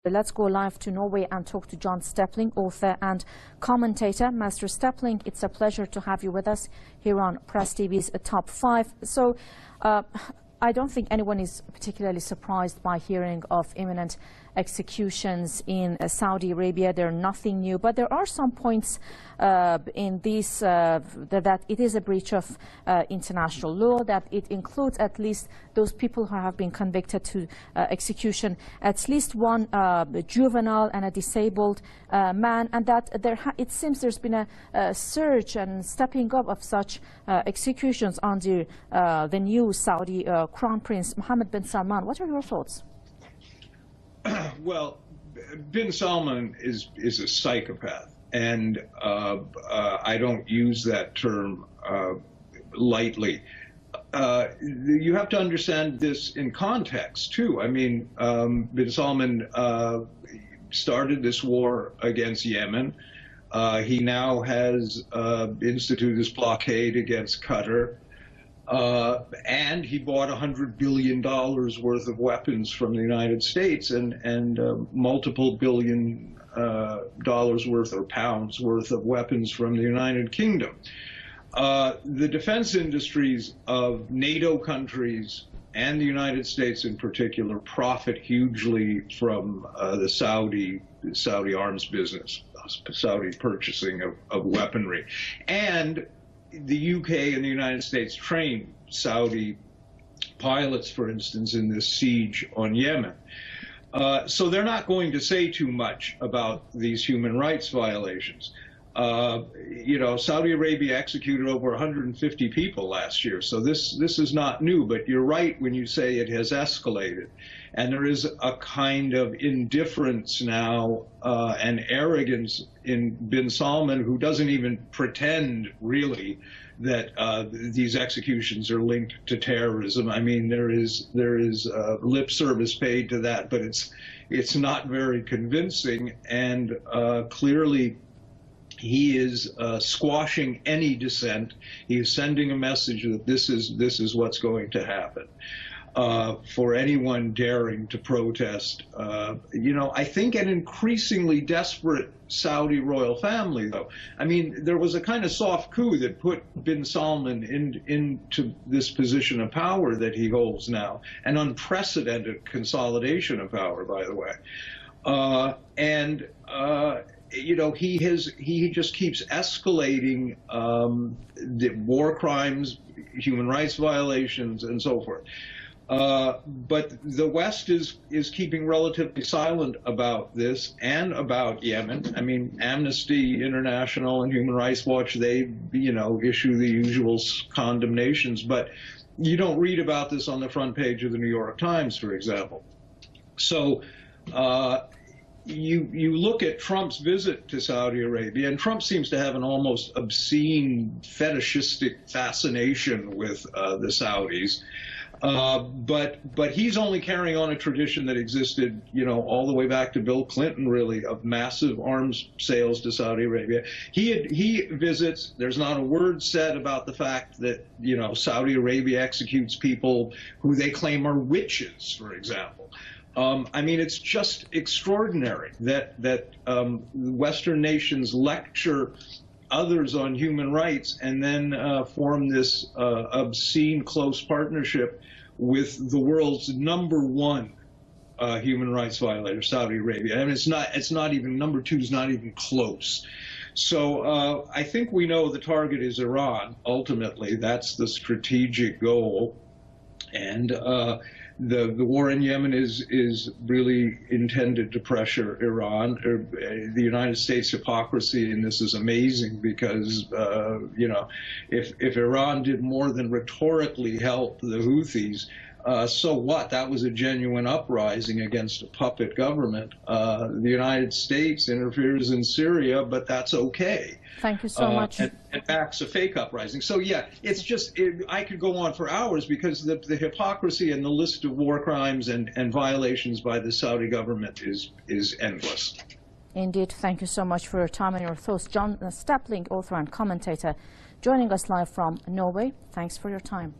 Let's go live to Norway and talk to John Stepling, author and commentator. Master Stepling, it's a pleasure to have you with us here on Press TV's Top 5. So I don't think anyone is particularly surprised by hearing of imminent executions in Saudi Arabia. They're nothing new, but there are some points in this that it is a breach of international law, that it includes at least those people who have been convicted to execution, at least one juvenile and a disabled man, and that it seems there's been a surge and stepping up of such executions under the new Saudi Crown Prince Mohammed bin Salman. What are your thoughts? Well, bin Salman is a psychopath, and I don't use that term lightly. You have to understand this in context, too. I mean, bin Salman started this war against Yemen. He now has instituted this blockade against Qatar. And he bought $100 billion worth of weapons from the United States and multiple billion dollars worth or pounds worth of weapons from the United Kingdom. The defense industries of NATO countries and the United States in particular profit hugely from the Saudi arms business, Saudi purchasing of weaponry. And the UK and the United States trained Saudi pilots, for instance, in this siege on Yemen. So they're not going to say too much about these human rights violations. You know, Saudi Arabia executed over 150 people last year, so this is not new, but you're right when you say it has escalated. And there is a kind of indifference now and arrogance in bin Salman, who doesn't even pretend really that these executions are linked to terrorism. I mean, there is lip service paid to that, but it's not very convincing, and clearly he is squashing any dissent. He is sending a message that this is what's going to happen. For anyone daring to protest, you know, I think an increasingly desperate Saudi royal family, though. I mean, there was a kind of soft coup that put bin Salman into this position of power that he holds now, an unprecedented consolidation of power, by the way. You know, he just keeps escalating the war crimes, human rights violations, and so forth. But the West is keeping relatively silent about this and about Yemen. I mean, Amnesty International and Human Rights Watch, they, you know, issue the usual condemnations, but you don't read about this on the front page of the New York Times, for example. So you look at Trump's visit to Saudi Arabia, and Trump seems to have an almost obscene, fetishistic fascination with the Saudis. But he's only carrying on a tradition that existed, you know, all the way back to Bill Clinton, really, of massive arms sales to Saudi Arabia. He visits. There's not a word said about the fact that, you know, Saudi Arabia executes people who they claim are witches, for example. I mean, it's just extraordinary that Western nations lecture others on human rights and then form this obscene close partnership with the world's #1 human rights violator, Saudi Arabia. I mean, it's not even #2 is not even close. So I think we know the target is Iran. Ultimately, that's the strategic goal, and the war in Yemen is really intended to pressure Iran. The United States hypocrisy in this is amazing because, you know, if Iran did more than rhetorically help the Houthis, so what? That was a genuine uprising against a puppet government. The United States interferes in Syria, but that's okay. Thank you so much. And backs a fake uprising. So yeah, it's just, I could go on for hours because the hypocrisy and the list of war crimes and violations by the Saudi government is endless. Indeed. Thank you so much for your time and your thoughts. John Stepling, author and commentator, joining us live from Norway. Thanks for your time.